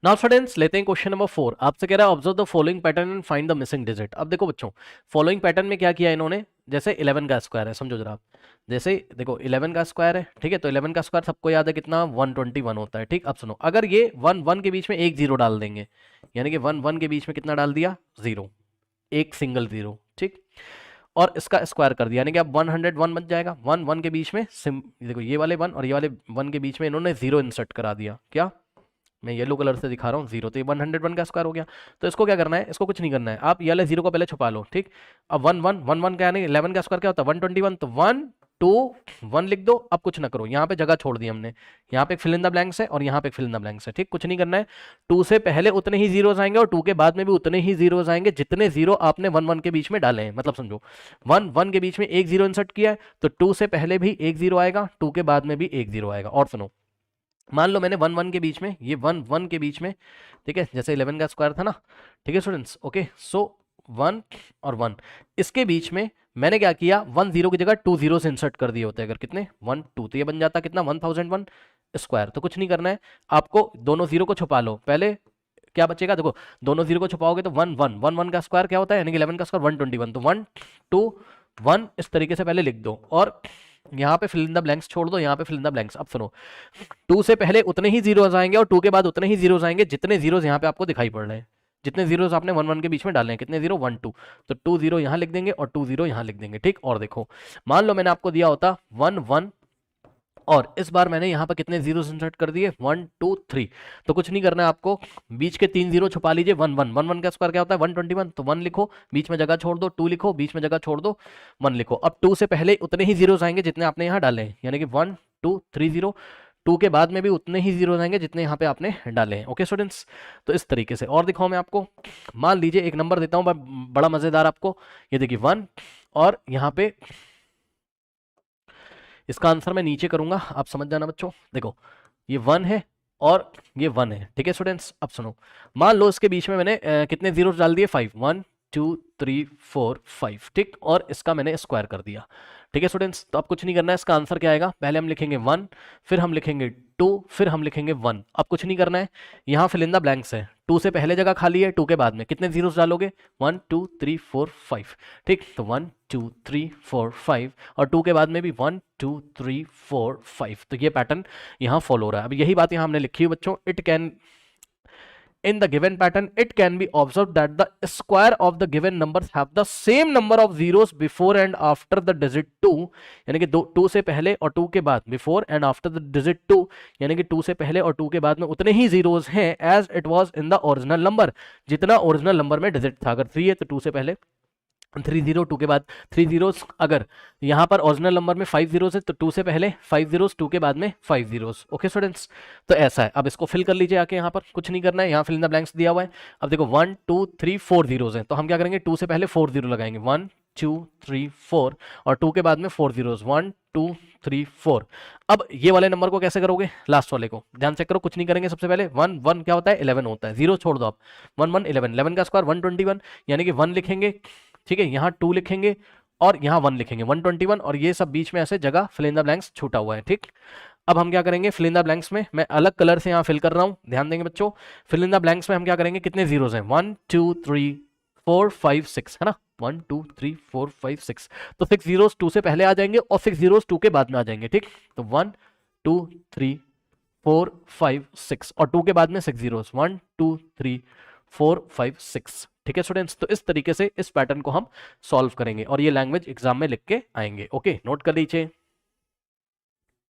Now students लेते हैं question number 4। आपसे कह रहा है observe the following pattern and find the missing digit. अब देखो बच्चों, फॉलोइंग पैटर्न में क्या किया इन्होंने, जैसे 11 का स्क्वायर है, समझो जरा आप। जैसे देखो 11 का स्क्वायर है, ठीक है, तो 11 का स्क्वायर सबको याद है कितना, 121 होता है। ठीक, अब सुनो, अगर ये 1 1 के बीच में एक जीरो डाल देंगे, यानी कि 1 1 के बीच में कितना डाल दिया, जीरो, एक सिंगल जीरो, ठीक, और इसका स्क्वायर कर दिया, यानी कि अब 101 बन जाएगा। 1 1 के बीच में सिम, देखो ये वाले 1 और ये वाले 1 के बीच में इन्होंने जीरो इंसर्ट करा दिया, क्या, मैं येलो कलर से दिखा रहा हूँ, जीरो, तो ये 101 का स्क्वायर हो गया। तो इसको क्या करना है, इसको कुछ नहीं करना है, आप ये वाले जीरो को पहले छुपा लो, ठीक। अब 1 1 का यानी 11 का स्क्वायर क्या होता है, 121, तो 1 2 1 लिख दो। अब कुछ ना करो, यहाँ पे जगह छोड़ दी हमने, यहाँ पे फिल इन द ब्लैंक्स है और यहाँ पे फिल इन द ब्लैंक्स है, ठीक, कुछ नहीं करना है। 2 से पहले उतने ही जीरोस आएंगे और 2 के बाद में भी उतने ही जीरोस आएंगे जितने जीरो आपने 1 1 के बीच में डाले हैं। मतलब समझो 1 1 के बीच में एक जीरो इंसर्ट किया है, तो 2 से पहले भी एक जीरो आएगा, 2 के बाद में भी एक जीरो आएगा। और सुनो, मान लो मैंने 1 1 के बीच में, ये 1 1 के बीच में, ठीक है, जैसे 11 का स्क्वायर था ना, ठीक है स्टूडेंट्स, ओके, सो 1 और 1, इसके बीच में मैंने क्या किया, 1 0 की जगह 2 जीरो से इंसर्ट कर दिए होते, अगर कितने 1 2, तो ये बन जाता कितना 1001 स्क्वायर। तो कुछ नहीं करना है आपको, दोनों जीरो को छुपा लो पहले, क्या बचेगा, देखो दोनों जीरो को छुपाओगे तो 1 1 1 1 का स्क्वायर क्या होता है, यानी कि 11 का स्क्वायर 121, तो 1 2 1 इस तरीके से पहले लिख दो, और यहाँ पे फिल इन द ब्लैंक्स छोड़ दो, यहाँ पे फिल इन द ब्लैंक्स। अब सुनो, 2 से पहले उतने ही जीरोस आएंगे और 2 के बाद उतने ही जीरोस आएंगे जितने जीरोस यहाँ पे आपको दिखाई पड़ रहे हैं, जितने जीरोस आपने 1 1 के बीच में डाले हैं, कितने जीरो, 1 2, तो 2 0 यहाँ लिख देंगे और 2 0 यहाँ लिख देंगे, ठीक। और देखो, मान लो मैंने आपको दिया होता 1 1, और इस बार मैंने यहाँ पर कितने जीरो इंसर्ट कर दिए, 1 2 3, तो कुछ नहीं करना है आपको, बीच के 3 जीरो छुपा लीजिए। 1 1 1 1 का स्क्वायर क्या होता है, 121, तो 1 लिखो, बीच में जगह छोड़ दो, 2 लिखो, बीच में जगह छोड़ दो, 1 लिखो। अब 2 से पहले उतने ही जीरोस आएंगे जितने आपने यहाँ डाले हैं, यानी कि 1 2 3 0, 2 के बाद में भी उतने ही जीरो आएंगे जितने यहाँ पे आपने डाले हैं। ओके स्टूडेंट्स, तो इस तरीके से। और दिखाओ मैं आपको, मान लीजिए एक नंबर देता हूँ बड़ा मजेदार आपको, ये देखिए 1, और यहाँ पे इसका आंसर मैं नीचे करूंगा, आप समझ जाना बच्चों। देखो ये 1 है और ये 1 है, ठीक है स्टूडेंट्स। अब सुनो, मान लो इसके बीच में मैंने कितने जीरो डाल दिए, 5, 1 2 3 4 5, ठीक, और इसका मैंने स्क्वायर कर दिया, ठीक है स्टूडेंट्स। तो अब कुछ नहीं करना है, इसका आंसर क्या आएगा, पहले हम लिखेंगे 1, फिर हम लिखेंगे 2, फिर हम लिखेंगे 1। अब कुछ नहीं करना है, यहाँ फिल इन द ब्लैंक्स है, 2 से पहले जगह खाली है, 2 के बाद में कितने जीरोस डालोगे, 1 2 3 4 5, ठीक, तो 1 2 3 4 5, और 2 के बाद में भी 1 2 3 4 5, तो ये पैटर्न यहाँ फॉलो हो रहा है। अब यही बात यहाँ हमने लिखी है बच्चों, it can, in the given pattern it can be observed that the square of the given numbers have the same number of zeros before and after the digit 2, यानी कि 2 से पहले और 2 के बाद, before and after the digit 2, यानी कि 2 से पहले और 2 के बाद में उतने ही zeros हैं as it was in the original number, जितना ओरिजिनल नंबर में डिजिट था। अगर 3 है तो 2 से पहले 3 0, 2 के बाद 3 जीरोस, अगर यहाँ पर ओरिजिनल नंबर में 5 जीरोस है तो 2 से पहले 5 जीरोस, 2 के बाद में 5 जीरोस। ओके स्टूडेंट्स, तो ऐसा है। अब इसको फिल कर लीजिए आके, यहाँ पर कुछ नहीं करना है, यहाँ फिल इन द ब्लैंक्स दिया हुआ है। अब देखो 1 2 3 4 जीरोस हैं, तो हम क्या करेंगे, 2 से पहले 4 जीरो लगाएंगे, 1 2 3 4, और 2 के बाद में 4 जीरोस, 1 2 3 4। अब ये वाले नंबर को कैसे करोगे, लास्ट वाले को ध्यान चेक करो, कुछ नहीं करेंगे। सबसे पहले 1 1 क्या होता है, 11 होता है, जीरो छोड़ दो आप, 1 1 11, 11 का स्क्वायर 121, यानी कि 1 लिखेंगे, ठीक है, यहाँ 2 लिखेंगे और यहाँ 1 लिखेंगे, 121, और ये सब बीच में ऐसे जगह फिल इन द ब्लैंक्स छूटा हुआ है, ठीक। अब हम क्या करेंगे, फिल इन द ब्लैंक्स में मैं अलग कलर से यहाँ फिल कर रहा हूँ, ध्यान देंगे बच्चों। फिल इन द ब्लैंक्स में हम क्या करेंगे, कितने जीरोस हैं, 1 2 3 4 5 6, है ना, 1 2 3 4 5 6, तो 6 जीरोस 2 से पहले आ जाएंगे और 6 जीरोस 2 के बाद में आ जाएंगे, ठीक। तो 1 2 3 4 5 6, और 2 के बाद में 6 जीरोस, 1 2 3 4 5 6, ठीक है स्टूडेंट्स। तो इस तरीके से इस पैटर्न को हम सॉल्व करेंगे और ये लैंग्वेज एग्जाम में लिख के आएंगे। ओके, नोट कर लीजिए।